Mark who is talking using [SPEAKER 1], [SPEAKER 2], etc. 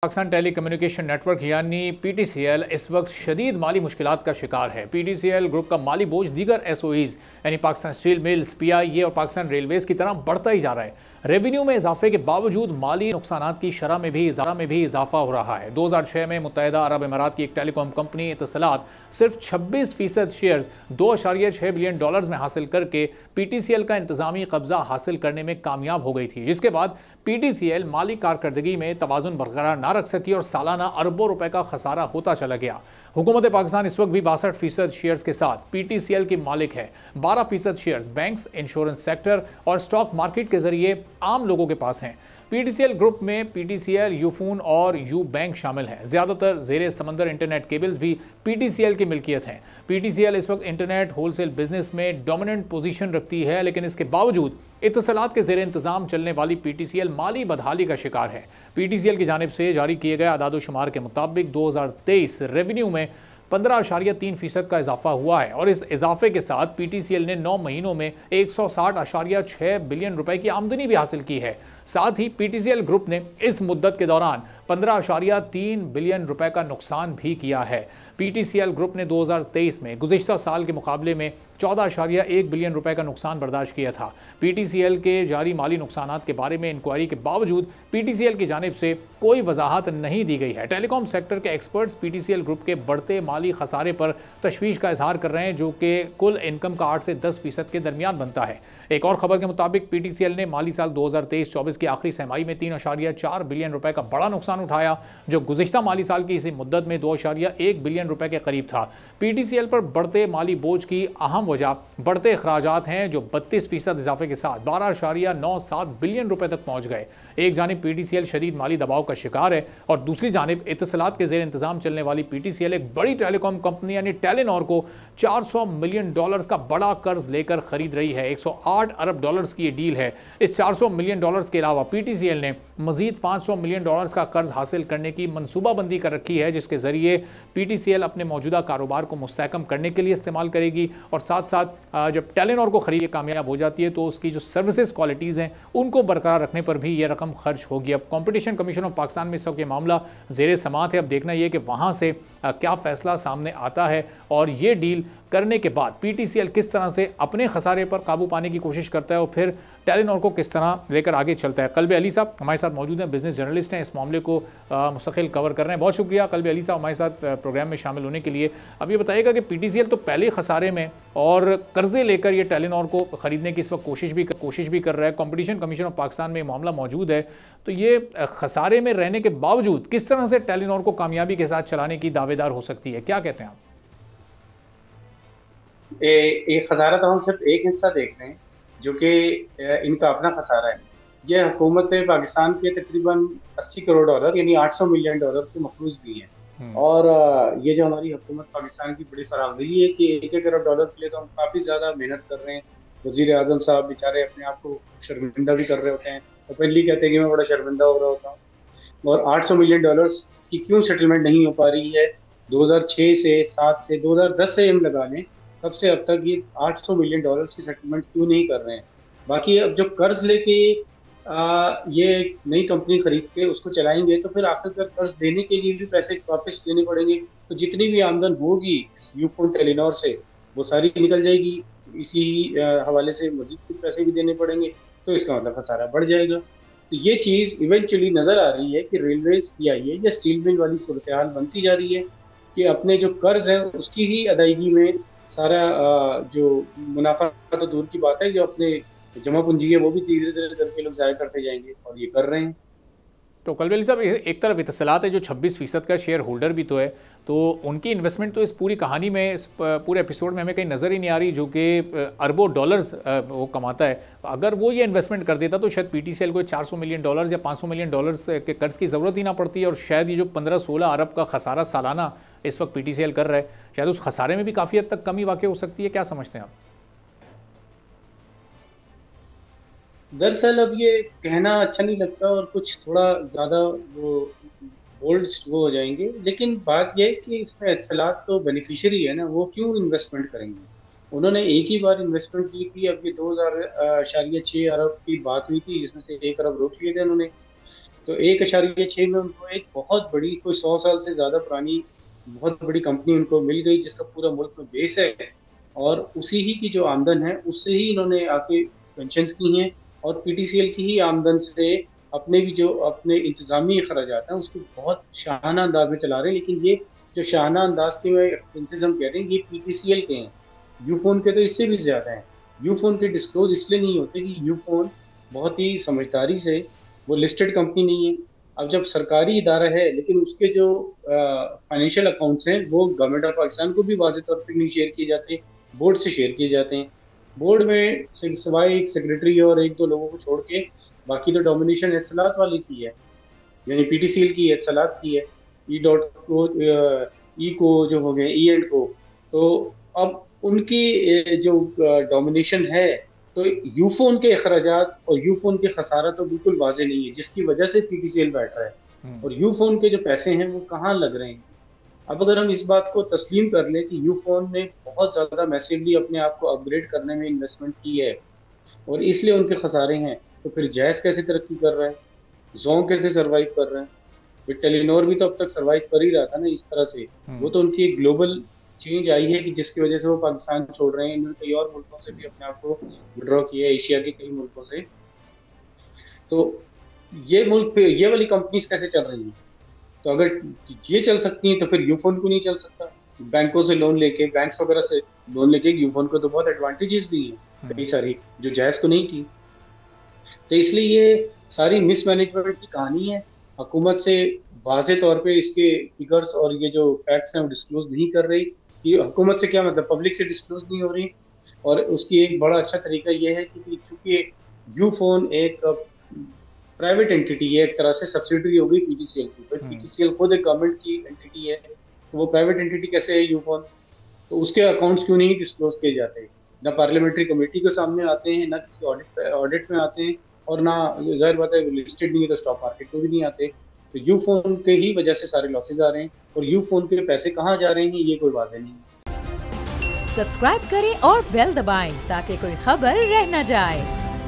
[SPEAKER 1] Pakistan tele communication network यानी PTCL इस वक्त शदीद माली मुश्किलात का शिकार है। पीटीसीएल ग्रुप का माली बोझ दीगर एसओईज यानी पाकिस्तान स्टील मिल्स, पीआईए और पाकिस्तान रेलवेज की तरह बढ़ता ही जा रहा है। रेवेन्यू में इजाफे के बावजूद माली नुकसानात की शरह में भी इजाफा हो रहा है। 2006 में मुत्तहिदा अरब इमारात की एक टेलीकॉम कंपनी इत्तसलात सिर्फ 26% शेयर्स $2.6 बिलियन में हासिल करके पीटीसीएल का इंतजामी कब्जा हासिल करने में कामयाब हो गई थी, जिसके बाद पीटीसीएल माली कारकर्दगी में तवाज़ुन बरकरार ना रख सकी और सालाना अरबों रुपए का खसारा होता चला गया। हुकूमत पाकिस्तान इस वक्त भी 62% शेयर्स के साथ पीटीसीएल की मालिक है। 12% शेयर्स बैंक्स, इंश्योरेंस सेक्टर और स्टॉक मार्केट के जरिए आम लोगों के पास हैं। पीटीसीएल ग्रुप में पीटीसीएल, यूफोन और यू बैंक शामिल हैं। ज्यादातर जेरे समंदर इंटरनेट केबल्स भी पीटीसीएल की मिल्कियत हैं। पीटीसीएल इस वक्त इंटरनेट होलसेल बिजनेस में डोमिनेंट पोजीशन रखती है, लेकिन इसके बावजूद इत्तसलात के जेर इंतजाम चलने वाली पीटीसीएल माली बदहाली का शिकार है। पीटीसीएल की जानिब से जारी किए गए आदादोशुमार के मुताबिक 2023 रेवेन्यू में 15.3% का इजाफा हुआ है और इस इजाफे के साथ पीटीसीएल ने 9 महीनों में 160.6 बिलियन रुपए की आमदनी भी हासिल की है। साथ ही पीटीसीएल ग्रुप ने इस मुद्दत के दौरान 15.3 बिलियन रुपए का नुकसान भी किया है। पीटीसीएल ग्रुप ने 2023 में गुज़िश्ता साल के मुकाबले में 14.1 बिलियन रुपए का नुकसान बर्दाश्त किया था। पीटीसीएल के जारी माली नुकसानात के बारे में इंक्वायरी के बावजूद पीटीसीएल की जानिब से कोई वजाहत नहीं दी गई है। टेलीकॉम सेक्टर के एक्सपर्ट्स पीटीसीएल ग्रुप के बढ़ते माली खसारे पर तशवीश का इजहार कर रहे हैं, जो कि कुल इनकम का 8 से 10% के दरमियान बनता है। एक और खबर के मुताबिक पीटीसीएल ने माली साल 2023-24 की आखिरी सहमाही में 3.4 बिलियन रुपए का बड़ा नुकसान उठाया, जो गुज़िश्ता माली साल की इसी मुद्दत में 2.1 बिलियन रुपए के करीब था। पीटीसीएल पर बढ़ते माली बोझ की अहम वजह बढ़ते अखराजात हैं, जो 32% इजाफे के साथ 12.97 बिलियन रुपए तक पहुंच गए। एक जानिब पीटीसीएल शदीद माली दबाव का शिकार है और दूसरी जानिब इत्तसलात के जेर इंतजाम चलने वाली पीटीसीएल एक बड़ी टेलीकॉम कंपनी यानी टेलीनॉर को $400 मिलियन का बड़ा कर्ज लेकर खरीद रही है। $108 अरब की ये डील है। इस $400 मिलियन के अलावा पीटीसीएल ने मजीद $500 मिलियन का कर्ज हासिल करने की मनसूबाबंदी कर रखी है, जिसके जरिए पीटीसीएल अपने मौजूदा कारोबार को मुस्तहकम करने के लिए इस्तेमाल करेगी और साथ साथ जब टेलीनॉर को खरीद कामयाब हो जाती है तो उसकी जो सर्विसेज क्वालिटीज़ हैं उनको बरकरार रखने पर भी ये रकम खर्च होगी। अब कॉम्पिटिशन कमीशन ऑफ पाकिस्तान में इस वक्त ये मामला जेर समात है। अब देखना यह कि वहाँ से क्या फैसला सामने आता है और ये डील करने के बाद पीटीसीएल किस तरह से अपने खसारे पर काबू पाने की कोशिश करता है और फिर टेलीनॉर को किस तरह लेकर आगे चलता है। कल्बे अली साहब हमारे साथ मौजूद हैं, बिजनेस जर्नलिस्ट हैं, इस मामले को मुस्तकिल कवर कर रहे हैं। बहुत शुक्रिया कल्बे अली साहब हमारे साथ प्रोग्राम में शामिल होने के लिए। अब ये बताइएगा कि पीटीसीएल तो पहले खसारे में और कर्जे लेकर ये टेलीनॉर को खरीदने की इस वक्त कोशिश भी कर रहा है। कॉम्पिटिशन कमीशन ऑफ पाकिस्तान में मामला मौजूद है, तो ये खसारे में रहने के बावजूद किस तरह से टेलीनॉर को कामयाबी के साथ चलाने की दावेदार हो सकती है, क्या कहते हैं आप?
[SPEAKER 2] एक खसारा तो हम सिर्फ एक हिस्सा देख रहे हैं जो कि इनका अपना खसारा है। ये हुकूमत पाकिस्तान के तकरीबन $80 करोड़ यानी $800 मिलियन के मखरूज भी हैं। और ये जो हमारी हुकूमत पाकिस्तान की बड़ी फराहमी है कि $1-1 अरब के लिए तो हम काफ़ी ज़्यादा मेहनत कर रहे हैं। वज़ीर आज़म साहब बेचारे अपने आप को शर्मिंदा भी कर रहे होते हैं और पहले कहते हैं कि मैं बड़ा शर्मिंदा हो रहा होता हूँ। और $800 मिलियन की क्यों सेटलमेंट नहीं हो पा रही है? 2006 से 7 से 2010 से हम लगा लें, तब से अब तक ये $800 मिलियन की सेटलमेंट क्यों नहीं कर रहे हैं? बाकी अब जब कर्ज लेके ये नई कंपनी खरीद के उसको चलाएंगे तो फिर आखिरकार कर्ज देने के लिए भी पैसे वापस देने पड़ेंगे। तो जितनी भी आमदन होगी यूफोन टेलीनॉर से वो सारी निकल जाएगी। इसी हवाले से मजीद पैसे भी देने पड़ेंगे, तो इसका मतलब खसारा बढ़ जाएगा। तो ये चीज़ इवेंचुअली नज़र आ रही है कि रेलवेज पीआईए या स्टील मिल वाली सूरत हाल बनती जा रही है कि अपने जो कर्ज है उसकी ही अदायगी में सारा जो मुनाफा तो दूर की बात है, जो अपने जमा पूंजी है वो भी धीरे धीरे करके लोग ज़ाया करते जाएंगे और ये कर रहे हैं।
[SPEAKER 1] तो कल्बे अली साहब एक तरफ इत्तसलात है जो 26% का शेयर होल्डर भी तो है, तो उनकी इन्वेस्टमेंट तो इस पूरी कहानी में, इस पूरे एपिसोड में हमें कहीं नज़र ही नहीं आ रही, जो कि अरबों डॉलर्स वो कमाता है। अगर वो ये इन्वेस्टमेंट कर देता तो शायद पीटीसीएल को $400 मिलियन या $500 मिलियन के कर्ज की ज़रूरत ही ना पड़ती और शायद ये जो 15-16 अरब का खसारा सालाना इस वक्त पीटीसीएल कर रहा है, शायद उस खसारे में भी काफ़ी हद तक कमी वाक़ई हो सकती है। क्या समझते हैं आप?
[SPEAKER 2] दरअसल अब ये कहना अच्छा नहीं लगता और कुछ थोड़ा ज़्यादा वो बोल्ड वो हो जाएंगे, लेकिन बात यह है कि इसमें इत्तसलात तो बेनिफिशियरी है ना, वो क्यों इन्वेस्टमेंट करेंगे? उन्होंने एक ही बार इन्वेस्टमेंट की थी। अब ये 2006 अरब की बात हुई थी जिसमें से 1 अरब रोक लिए थे उन्होंने। तो 1.6 में उनको एक बहुत बड़ी, कोई 100 साल से ज़्यादा पुरानी बहुत बड़ी कंपनी उनको मिल गई, जिसका पूरा मुल्क में बेस है, और उसी ही की जो आमदन है उससे ही इन्होंने आके पेंशन्स की हैं, और पीटीसीएल की ही आमदन से अपने भी जो अपने इंतजामी खर्चात हैं उसको बहुत शाहाना अंदाज में चला रहे हैं। लेकिन ये जो शाहाना अंदाज के एक्सपेंसेस हम कह रहे हैं, ये पीटीसीएल के हैं। यूफोन के तो इससे भी ज्यादा हैं। यूफोन के डिस्क्लोज इसलिए नहीं होते कि यूफोन बहुत ही समझदारी से, वो लिस्टेड कंपनी नहीं है। अब जब सरकारी इदारा है, लेकिन उसके जो फाइनेंशियल अकाउंट्स हैं वो गवर्नमेंट ऑफ पाकिस्तान को भी वाज़ेह तौर पर नहीं शेयर किए जाते, बोर्ड से शेयर किए जाते हैं। बोर्ड में सिवाय एक सेक्रेटरी और एक दो लोगों को छोड़ के बाकी तो डोमिनेशन एतसलात वाली की है, यानी पीटीसीएल की एतसलात की है, ई डॉट को, ई को जो हो गए, ई एंड को। तो अब उनकी जो डोमिनेशन है, तो यूफोन के अखराजात और यूफोन के खसारा तो बिल्कुल वाजे नहीं है, जिसकी वजह से पीटीसीएल बैठ रहा है। और यूफोन के जो पैसे हैं वो कहाँ लग रहे हैं। अब अगर हम इस बात को तस्लीम कर लें कि यूफोन ने बहुत ज़्यादा मैसिवली अपने आप को अपग्रेड करने में इन्वेस्टमेंट की है और इसलिए उनके खसारे हैं, तो फिर जैस कैसे तरक्की कर रहा है, जोंग कैसे सर्वाइव कर रहे हैं, फिर टेलीनॉर भी तो अब तक सर्वाइव कर ही रहा था ना इस तरह से। वो तो उनकी एक ग्लोबल चेंज आई है कि जिसकी वजह से वो पाकिस्तान छोड़ रहे हैं। इन्होंने कई और मुल्कों से भी अपने आप को विड्रॉ किया है, एशिया के कई मुल्कों से। तो ये मुल्क, ये वाली कंपनीज कैसे चल रही हैं? तो अगर ये चल सकती हैं तो फिर यूफोन को नहीं चल सकता। बैंकों से लोन लेके, बैंक्स वगैरह से लोन लेके यूफोन को तो बहुत एडवांटेजेस भी हैं कई सारी, जो जायज़ को नहीं थी। तो इसलिए ये सारी मिसमैनेजमेंट की कहानी है। हुकूमत से वाज़े तौर पे इसके फिगर्स और ये जो फैक्ट्स हैं वो डिस्क्लोज नहीं कर रही। कि हुकूमत से क्या मतलब, पब्लिक से डिस्क्लोज नहीं हो रही। और उसकी एक बड़ा अच्छा तरीका ये है कि चूंकि यूफोन एक प्राइवेट एंटिटी है, एक तरह से सब्सिडरी हो गई पीटीसीएल की, तो पीटीसीएल खुद एक गवर्नमेंट की एंटिटी है, तो वो प्राइवेट एंटिटी कैसे है यूफोन? तो उसके अकाउंट्स क्यों नहीं डिस्क्लोज किए जाते? ना पार्लियामेंट्री कमेटी के सामने आते हैं, ना किसी ऑडिट में आते हैं, और ना, जाहिर बात है, लिस्टेड नहीं है तो स्टॉक मार्केट में भी नहीं आते। तो यूफोन के ही वजह से सारे लॉसेज आ रहे हैं, और यूफोन के पैसे कहाँ जा रहे हैं ये कोई वाज़ेह नहीं है।
[SPEAKER 3] सब्सक्राइब करें और बेल दबाएं ताकि कोई खबर रह न जाए।